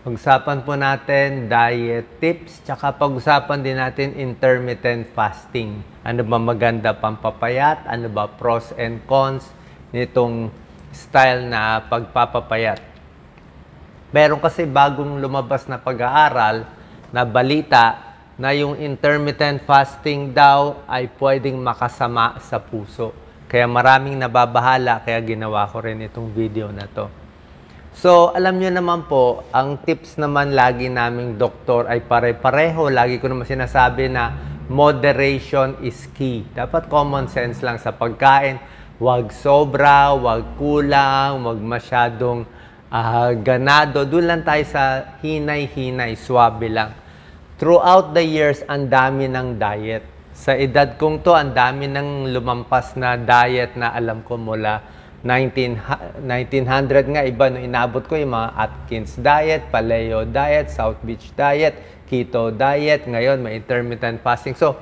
Pag-usapan po natin diet tips, tsaka pag-usapan din natin intermittent fasting. Ano ba maganda pampapayat? Ano ba pros and cons nitong style na pagpapapayat? Meron kasi bagong lumabas na pag-aaral na balita na yung intermittent fasting daw ay pwedeng makasama sa puso. Kaya maraming nababahala, kaya ginawa ko rin itong video na to. So, alam nyo naman po, ang tips naman lagi naming doktor ay pare-pareho. Lagi ko naman sinasabi na moderation is key. Dapat common sense lang sa pagkain. Huwag sobra, huwag kulang, huwag masyadong ganado. Doon lang tayo sa hinay-hinay, swabe lang. Throughout the years, ang dami ng diet. Sa edad kong to, ang dami ng lumampas na diet na alam ko mula 1900 nga, iba no, inabot ko yung mga Atkins diet, Paleo diet, South Beach diet, Keto diet, ngayon may intermittent fasting. So,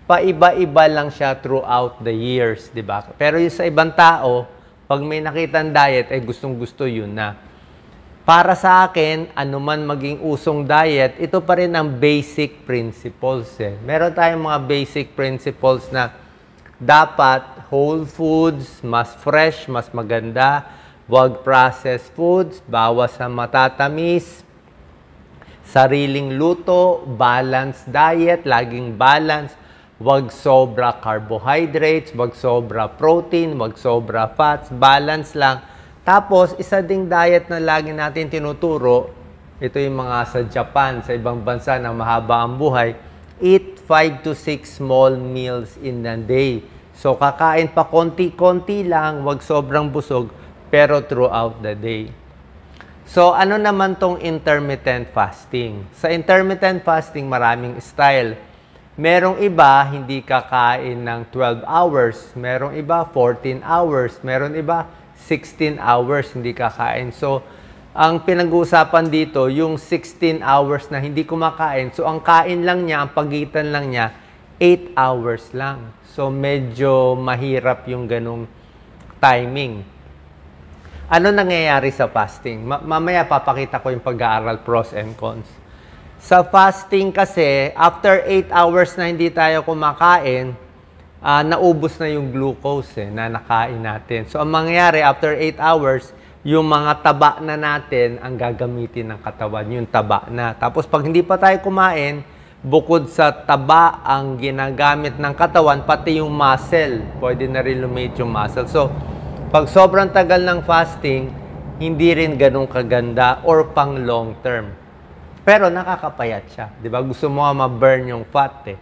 paiba-iba lang siya throughout the years, di ba? Pero yung sa ibang tao, pag may nakitang diet, eh gustong-gusto yun na. Para sa akin, anuman maging usong diet, ito pa rin ang basic principles. Meron tayong mga basic principles na dapat whole foods, mas fresh, mas maganda. Huwag processed foods, bawas sa matatamis. Sariling luto, balanced diet, laging balance. Huwag sobra carbohydrates, huwag sobra protein, huwag sobra fats, balance lang. Tapos, isa ding diet na lagi natin tinuturo, ito yung mga sa Japan, sa ibang bansa na mahaba ang buhay, eat 5 to 6 small meals in a day. So, kakain pa konti-konti lang, wag sobrang busog, pero throughout the day. So, ano naman tong intermittent fasting? Sa intermittent fasting, maraming style. Merong iba, hindi kakain ng 12 hours. Merong iba, 14 hours. Meron iba, 16 hours hindi kakain. So, ang pinag-uusapan dito, yung 16 hours na hindi kumakain. So, ang kain lang niya, ang pagitan lang niya, 8 hours lang. So, medyo mahirap yung ganong timing. Ano nangyayari sa fasting? Mamaya papakita ko yung pag-aaral pros and cons. Sa fasting kasi, after 8 hours na hindi tayo kumakain, naubos na yung glucose na nakain natin. So, ang mangyayari after 8 hours, yung mga taba na natin ang gagamitin ng katawan, yung taba na. Tapos pag hindi pa tayo kumain, bukod sa taba ang ginagamit ng katawan, pati yung muscle, pwede na rin lumate yung muscle. So, pag sobrang tagal ng fasting, hindi rin ganun kaganda or pang long term. Pero nakakapayat siya. Di ba? Gusto mo ma-burn yung fat eh.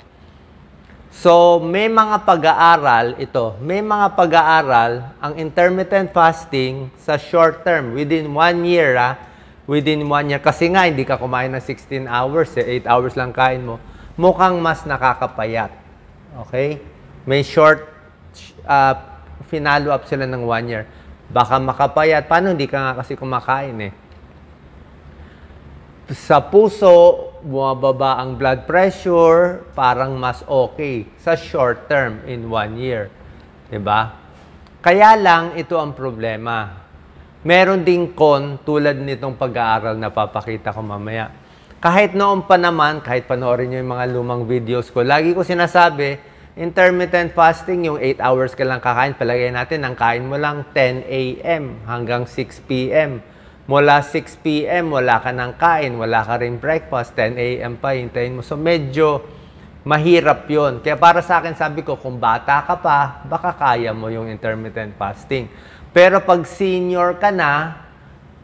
So, may mga pag-aaral, may mga pag-aaral, ang intermittent fasting sa short term, within 1 year, within 1 year, kasi nga, hindi ka kumain ng 16 hours, 8 hours lang kain mo, mukhang mas nakakapayat. Okay? May short, finalo up sila ng 1 year. Baka makapayat. Paano hindi ka nga kasi kumakain eh? Sa puso, bumababa ang blood pressure, parang mas okay sa short term in 1 year. Diba? Kaya lang, ito ang problema. Meron ding con tulad nitong pag-aaral na papakita ko mamaya. Kahit noon pa naman, kahit panoorin nyo yung mga lumang videos ko, lagi ko sinasabi, intermittent fasting, yung 8 hours ka lang kakain, palagay natin, ang kain mo lang 10 a.m. hanggang 6 p.m. Mula 6 p.m., wala ka ng kain, wala ka rin breakfast, 10 a.m. pa, hintayin mo. So, medyo mahirap yon. Kaya para sa akin, sabi ko, kung bata ka pa, baka kaya mo yung intermittent fasting. Pero pag senior ka na,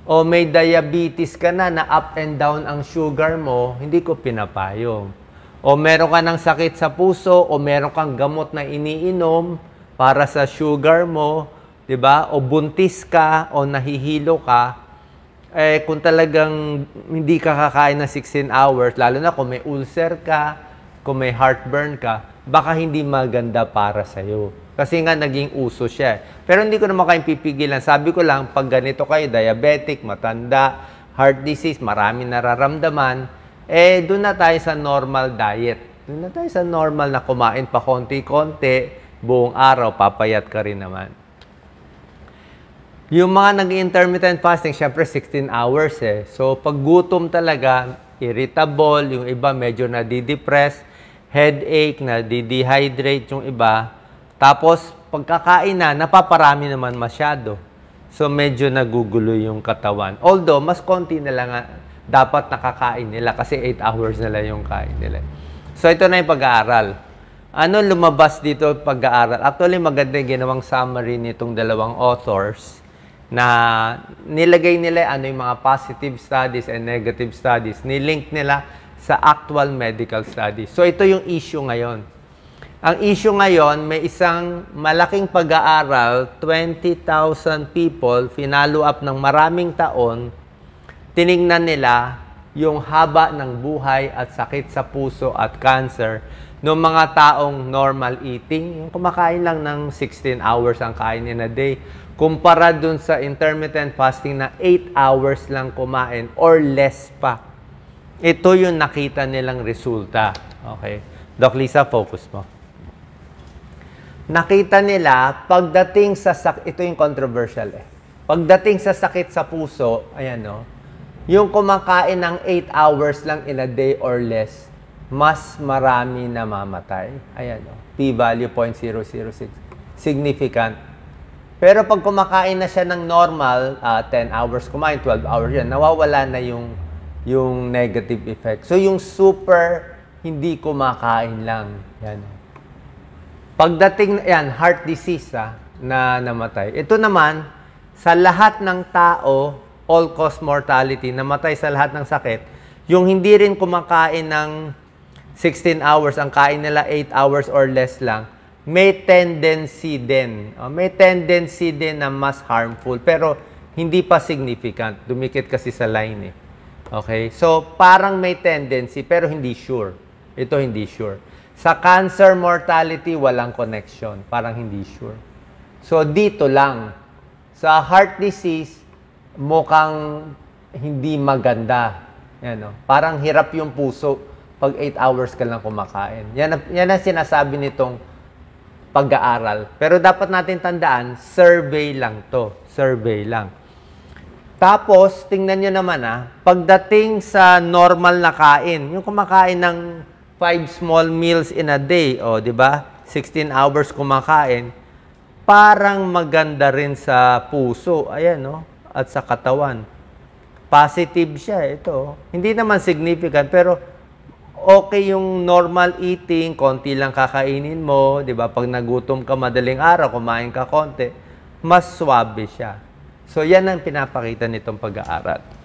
o may diabetes ka na up and down ang sugar mo, hindi ko pinapayo. O meron ka ng sakit sa puso, o meron kang gamot na iniinom para sa sugar mo, 'di ba? O buntis ka, o nahihilo ka, eh, kung talagang hindi ka kakain ng 16 hours, lalo na kung may ulcer ka, kung may heartburn ka, baka hindi maganda para sa'yo. Kasi nga naging uso siya. Pero hindi ko naman kayong pipigilan. Sabi ko lang, pag ganito kayo, diabetic, matanda, heart disease, marami nararamdaman, eh, doon na tayo sa normal diet. Doon na tayo sa normal na kumain pa konti-konti, buong araw, papayat ka rin naman. Yung mga nag-intermittent fasting, syempre 16 hours eh. So, pag gutom talaga, irritable, yung iba medyo nadidepress, headache, nadidehydrate yung iba. Tapos, pagkakain na, napaparami naman masyado. So, medyo nagugulo yung katawan. Although, mas konti na lang dapat nakakain nila kasi 8 hours na lang yung kain nila. So, ito na yung pag-aaral. Ano lumabas dito pag-aaral? Actually, maganda yung ginawang summary nitong dalawang authors na nilagay nila ano yung mga positive studies and negative studies. Nilink nila sa actual medical studies. So, ito yung issue ngayon. Ang issue ngayon, may isang malaking pag-aaral, 20,000 people, finalo up ng maraming taon, tiningnan nila yung haba ng buhay at sakit sa puso at cancer ng mga taong normal eating, yung kumakain lang ng 16 hours ang kain in a day, kumpara dun sa intermittent fasting na 8 hours lang kumain or less pa. Ito yung nakita nilang resulta. Okay. Doc Lisa, focus mo. Nakita nila, pagdating sa sakit, ito yung controversial eh. Pagdating sa sakit sa puso, ayan no, yung kumakain ng 8 hours lang in a day or less, mas marami namamatay. Ayan no, p-value 0.006. Significant. Pero pag kumakain na siya ng normal, 10 hours kumain, 12 hours yan, nawawala na yung negative effect. So yung super hindi kumakain lang. Yan. Pagdating, yan, heart disease na namatay. Ito naman, sa lahat ng tao, all-cause mortality, namatay sa lahat ng sakit, yung hindi rin kumakain ng 16 hours, ang kain nila 8 hours or less lang, may tendency din. May tendency din na mas harmful, pero hindi pa significant. Dumikit kasi sa line eh. Okay? So, parang may tendency, pero hindi sure. Ito hindi sure. Sa cancer mortality, walang connection. Parang hindi sure. So, dito lang. Sa heart disease, mukhang hindi maganda. Yan, no? Parang hirap yung puso pag 8 hours ka lang kumakain. Yan ang sinasabi nitong pag-aaral. Pero dapat natin tandaan, survey lang to. Survey lang. Tapos, tingnan nyo naman pagdating sa normal na kain, yung kumakain ng 5 small meals in a day, di ba? 16 hours kumakain, parang maganda rin sa puso, ayan, no? At sa katawan. Positive siya, ito. Hindi naman significant, pero okay yung normal eating, konti lang kakainin mo, di ba? Pag nagutom ka madaling araw, kumain ka konti, mas swabe siya. So, yan ang pinapakita nitong pag-aaral.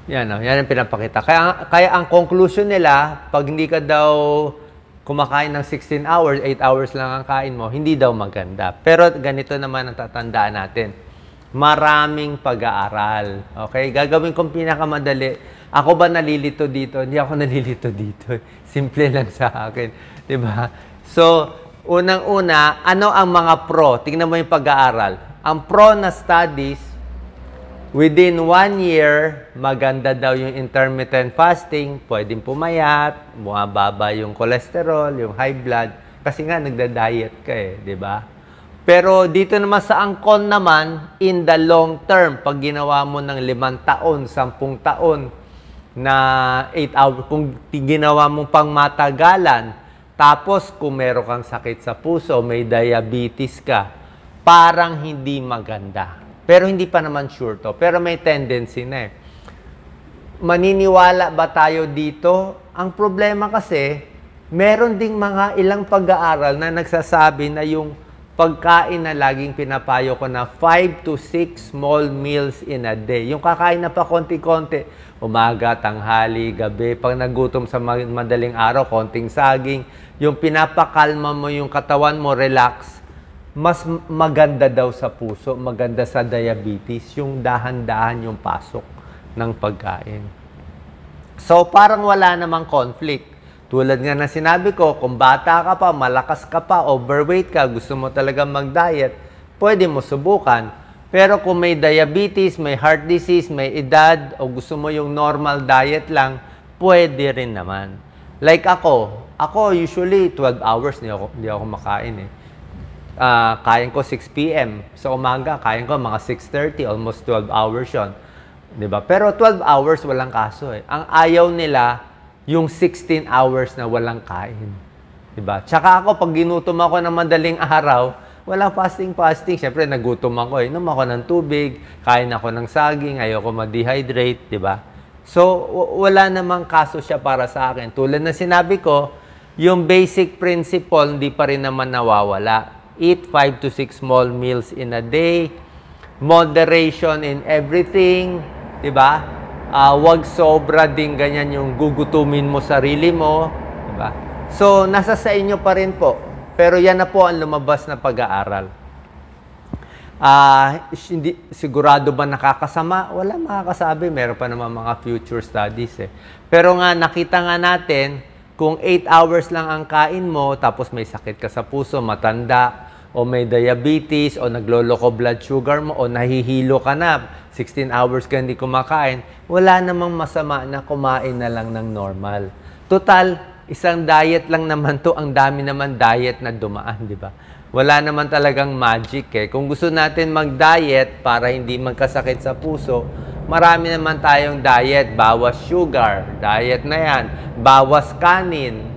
Yan ang pinapakita. Kaya ang conclusion nila, pag hindi ka daw kumakain ng 16 hours, 8 hours lang ang kain mo, hindi daw maganda. Pero ganito naman ang tatandaan natin. Maraming pag-aaral. Okay? Gagawin kong pinakamadali. Ako ba nalilito dito? Hindi ako nalilito dito. Simple lang sa akin. Diba? So, unang-una, ano ang mga pro? Tingnan mo yung pag-aaral. Ang pro na studies, within 1 year, maganda daw yung intermittent fasting, pwedeng pumayat, bumababa yung cholesterol, yung high blood, kasi nga nagda-diet ka di ba? Pero dito naman sa angkon naman, in the long term, pag ginawa mo ng 5 taon, 10 taon, na 8 hours, kung ginawa mong pangmatagalan, tapos kung meron kang sakit sa puso, may diabetes ka, parang hindi maganda. Pero hindi pa naman sure to. Pero may tendency na Maniniwala ba tayo dito? Ang problema kasi, meron ding mga ilang pag-aaral na nagsasabi na yung pagkain na laging pinapayo ko na 5 to 6 small meals in a day. Yung kakain na pa konti-konti, umaga, tanghali, gabi, pag nagutom sa madaling araw, konting saging, yung pinapakalma mo yung katawan mo, relax, mas maganda daw sa puso, maganda sa diabetes, yung dahan-dahan yung pasok ng pagkain. So, parang wala namang conflict. Tulad nga na sinabi ko, kung bata ka pa, malakas ka pa, overweight ka, gusto mo talaga mag-diet, pwede mo subukan. Pero kung may diabetes, may heart disease, may edad, o gusto mo yung normal diet lang, pwede rin naman. Like ako usually 12 hours hindi ako makain kain ko 6 p.m. Sa umaga, kain ko mga 6:30, almost 12 hours yun. Diba? Pero 12 hours walang kaso eh. Ang ayaw nila, yung 16 hours na walang kain. Diba? Tsaka ako, pag ginutom ako ng madaling araw, walang fasting. Siyempre, nagutom ako. Inom ako ng tubig, kain ako ng saging, ayoko ma-dehydrate, diba? So, wala namang kaso siya para sa akin. Tulad na sinabi ko, yung basic principle, hindi pa rin naman nawawala. Eat 5 to 6 small meals in a day. Moderation in everything. Diba? Wag sobra din ganyan yung gugutumin mo sarili mo. Diba? So, nasa sa inyo pa rin po. Pero yan na po ang lumabas na pag-aaral. Sigurado ba nakakasama? Wala makakasabi. Meron pa naman mga future studies eh. Pero nga, nakita nga natin, kung 8 hours lang ang kain mo, tapos may sakit ka sa puso, matanda, o may diabetes, o nagloloko blood sugar mo, o nahihilo ka na, 16 hours ka hindi kumakain, wala namang masama na kumain na lang ng normal. Total, isang diet lang naman to, ang dami naman diet na dumaan, di ba? Wala naman talagang magic eh. Kung gusto natin mag-diet para hindi magkasakit sa puso, marami naman tayong diet, bawas sugar, diet na yan, bawas kanin.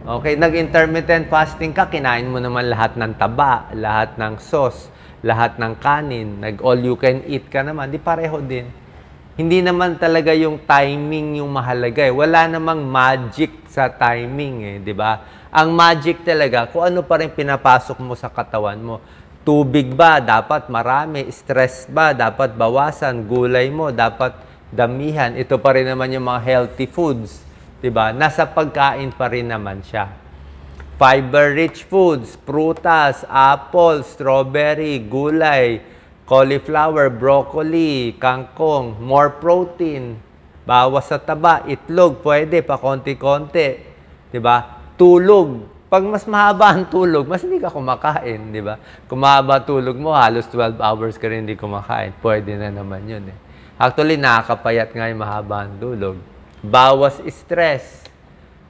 Okay, nag-intermittent fasting ka, kinain mo naman lahat ng taba, lahat ng sauce, lahat ng kanin, nag-all you can eat ka naman, di pareho din. Hindi naman talaga yung timing yung mahalaga eh. Wala namang magic sa timing eh, di ba? Ang magic talaga, kung ano pa rin pinapasok mo sa katawan mo. Tubig ba? Dapat marami. Stress ba? Dapat bawasan. Gulay mo? Dapat damihan. Ito pa rin naman yung mga healthy foods. Diba? Nasa pagkain pa rin naman siya. Fiber-rich foods, prutas, apple, strawberry, gulay, cauliflower, broccoli, kangkong, more protein, bawas sa taba, itlog, pwede pa konti-konti. Diba? Tulog. Pag mas mahaba ang tulog, mas hindi ka kumakain, di ba? Kung mahaba tulog mo, halos 12 hours ka rin hindi kumakain. Pwede na naman yun eh. Actually, nakakapayat nga yung mahaba ang tulog. Bawas stress.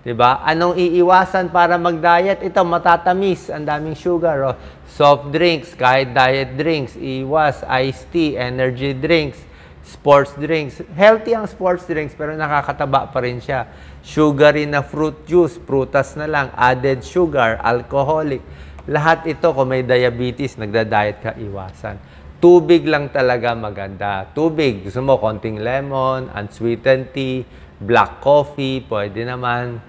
Di ba? Anong iiwasan para mag-diet? Ito, matatamis. Ang daming sugar. Oh. Soft drinks, kahit diet drinks, iwas, iced tea, energy drinks, sports drinks. Healthy ang sports drinks, pero nakakataba pa rin siya. Sugary na fruit juice, prutas na lang, added sugar, alcoholic. Lahat ito, kung may diabetes, nagda-diet ka, iwasan. Tubig lang talaga maganda. Tubig, gusto mo, konting lemon, unsweetened tea, black coffee, pwede naman.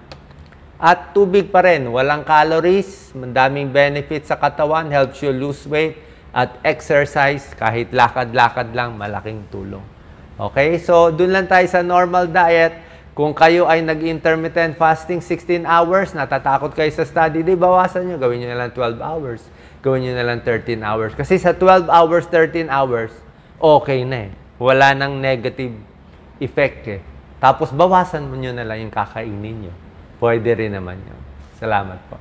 At tubig pa rin, walang calories, madaming benefits sa katawan, helps you lose weight, at exercise, kahit lakad-lakad lang, malaking tulong. Okay, so dun lang tayo sa normal diet. Kung kayo ay nag-intermittent fasting 16 hours, natatakot kayo sa study, di bawasan nyo, gawin nyo na lang 12 hours. Gawin nyo na lang 13 hours. Kasi sa 12 hours, 13 hours, okay na eh. Wala nang negative effect eh. Tapos bawasan mo nyo na lang yung kakainin nyo. Pwede rin naman yun. Salamat po.